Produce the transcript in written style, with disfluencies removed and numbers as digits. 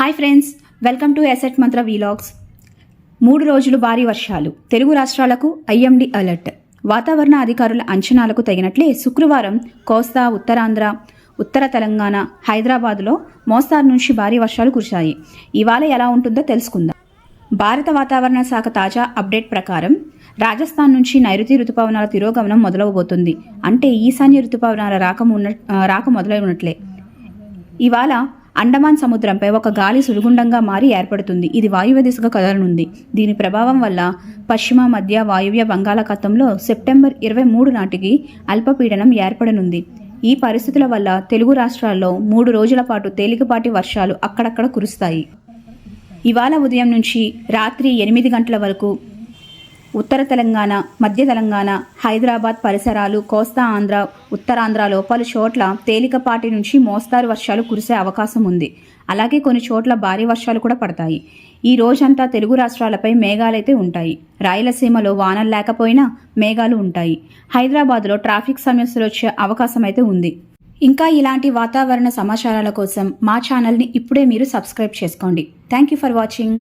Hi friends, welcome to asset Mantra vlogs. 3 రోజులు భారీ వర్షాలు. తెలుగు రాష్ట్రాలకు ఐఎండీ అలర్ట్. వాతావరణ అధికారుల అంచనాలకు తగినట్లే శుక్రవారం కోస్తా, ఉత్తరాంధ్ర, ఉత్తర తెలంగాణ, హైదరాబాద్లో మోస్తారు నుంచి భారీ వర్షాలు కురిశాయి. ఇవాళ ఎలా ఉంటుందో తెలుసుకుందాం. భారత వాతావరణ శాఖ తాజా అప్డేట్ ప్రకారం రాజస్థాన్ నుంచి నైరుతి రుతుపవనాల తిరోగమనం మొదలవబోతుంది. అంటే ఈశాన్య రుతుపవనాల రాక మొదలై ఉన్నట్లే. ఇవాళ అండమాన్ సముద్రంపై ఒక గాలి సుడిగుండంగా మారి ఏర్పడుతుంది. ఇది వాయువ్య దిశగా కదలనుంది. దీని ప్రభావం వల్ల పశ్చిమ మధ్య వాయువ్య బంగాళాఖాతంలో సెప్టెంబర్ 23 నాటికి అల్పపీడనం ఏర్పడనుంది. ఈ పరిస్థితుల వల్ల తెలుగు రాష్ట్రాల్లో 3 రోజుల పాటు తేలికపాటి వర్షాలు అక్కడక్కడ కురుస్తాయి. ఇవాళ ఉదయం నుంచి రాత్రి 8 గంటల వరకు ఉత్తర తెలంగాణ, మధ్య తెలంగాణ, హైదరాబాద్ పరిసరాలు, కోస్తా ఆంధ్ర, ఉత్తరాంధ్రలో పలు చోట్ల తేలికపాటి నుంచి మోస్తారు వర్షాలు కురిసే అవకాశం ఉంది. అలాగే కొన్ని చోట్ల భారీ వర్షాలు కూడా పడతాయి. ఈ రోజంతా తెలుగు రాష్ట్రాలపై మేఘాలైతే ఉంటాయి. రాయలసీమలో వానలు లేకపోయినా మేఘాలు ఉంటాయి. హైదరాబాద్లో ట్రాఫిక్ సమస్యలు వచ్చే అవకాశం అయితే ఉంది. ఇంకా ఇలాంటి వాతావరణ సమాచారాల కోసం మా ఛానల్ని ఇప్పుడే మీరు సబ్స్క్రైబ్ చేసుకోండి. Thank you for watching.